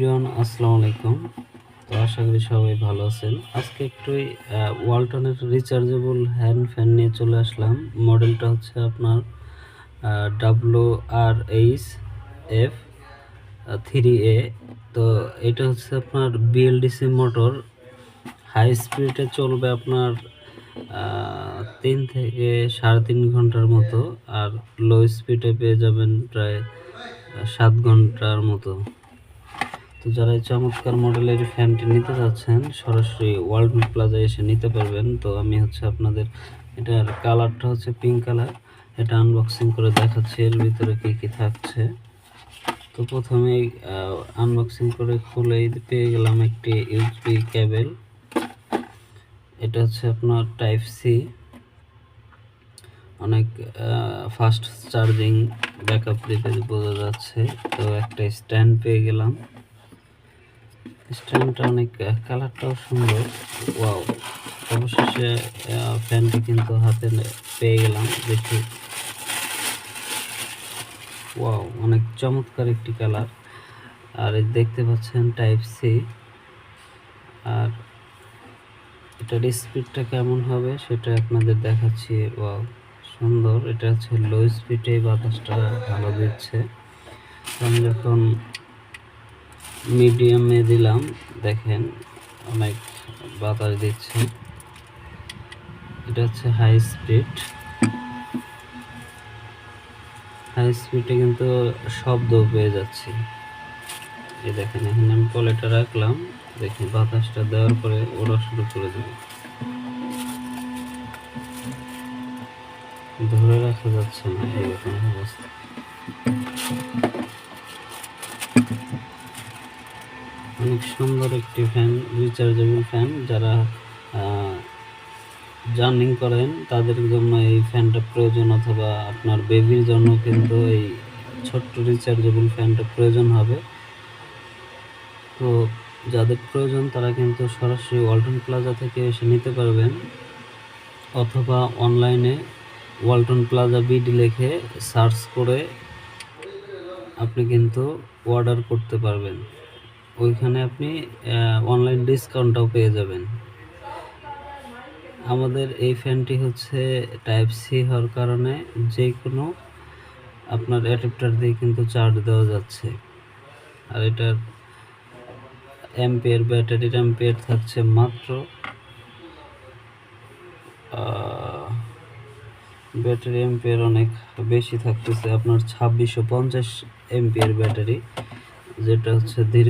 Everyone, আসসালামু আলাইকুম। তো আশা করি সবাই ভালো আছেন। আজকে একটু ওয়ালটনের রিচার্জেবল হ্যান্ড ফ্যান নিয়ে চলে আসলাম। মডেলটা হচ্ছে আপনার WRH-F3A। তো এটা হচ্ছে আপনার বিএলডিসি মোটর, হাই স্পিডে চলবে আপনার 3 থেকে 3.5 ঘন্টার মতো, আর লো স্পিডে পেয়ে যাবেন প্রায় 7 ঘন্টার মতো। তো যারা এই চমৎকার মডেলের ফ্যানটি নিতে চাচ্ছেন সরাসরি ওয়ালটন প্লাজা এসে নিতে পারবেন। তো আমি হচ্ছে আপনাদের এটার কালারটা হচ্ছে পিঙ্ক কালার, এটা আনবক্সিং করে দেখাচ্ছি এর ভিতরে কি কি থাকছে। তো প্রথমেই আনবক্সিং করে খুলেই পেয়ে গেলাম একটি ইউএসবি কেবল। এটা হচ্ছে আপনার টাইপ সি, অনেক ফাস্ট চার্জিং ব্যাকআপ দিতে বোঝা যাচ্ছে। তো একটা স্ট্যান্ড পেয়ে গেলাম, স্ট্যান্ডটা অনেক কালারটাও সুন্দর। ওয়াও, অবশেষে ফ্যানটি কিন্তু হাতে পেয়ে গেলাম। দেখি, ওয়াও, অনেক চমৎকার একটি কালার। আর দেখতে পাচ্ছেন টাইপ সি। আর এটার স্পিডটা কেমন হবে সেটা আপনাদের দেখাচ্ছি। ওয়াও, সুন্দর। এটা হচ্ছে লো স্পিডে বাতাসটা ভালো দিচ্ছে। আমি যখন মিডিয়ামে দিলাম, দেখেন অনেক বাতাস দিচ্ছে। এটা হচ্ছে হাই স্পিড। হাই স্পিডে কিন্তু শব্দ পেয়ে যাচ্ছি। এই দেখেন, এখানে আমি কলেটা রাখলাম, দেখি বাতাসটা দেওয়ার পরে ওরা শুরু করে দেবে। ধরে রাখা যাচ্ছে না এরকম অবস্থা। অনেক সুন্দর একটি ফ্যান, রিচার্জেবল ফ্যান। যারা জার্নিং করেন তাদের জন্য এই ফ্যানটা প্রয়োজন, অথবা আপনার বেবির জন্য কিন্তু এই ছোট্ট রিচার্জেবল ফ্যানটা প্রয়োজন হবে। তো যাদের প্রয়োজন তারা কিন্তু সরাসরি ওয়ালটন প্লাজা থেকে এসে নিতে পারবেন, অথবা অনলাইনে ওয়ালটন প্লাজা বিডি লিখে সার্চ করে আপনি কিন্তু অর্ডার করতে পারবেন। ওইখানে আপনি অনলাইন ডিসকাউন্টটাও পেয়ে যাবেন। আমাদের এই ফ্যানটি হচ্ছে টাইপ সি হওয়ার কারণে যে কোনো আপনার অ্যাডাপ্টার দিয়ে কিন্তু চার্জ দেওয়া যাচ্ছে। আর এটার অ্যাম্পিয়ার, ব্যাটারির অ্যাম্পিয়ার থাকছে মাত্র ব্যাটারি অ্যাম্পিয়ার অনেক বেশি থাকতেছে আপনার 2650 এমপিয়ার ব্যাটারি, যেটা হচ্ছে ধীরে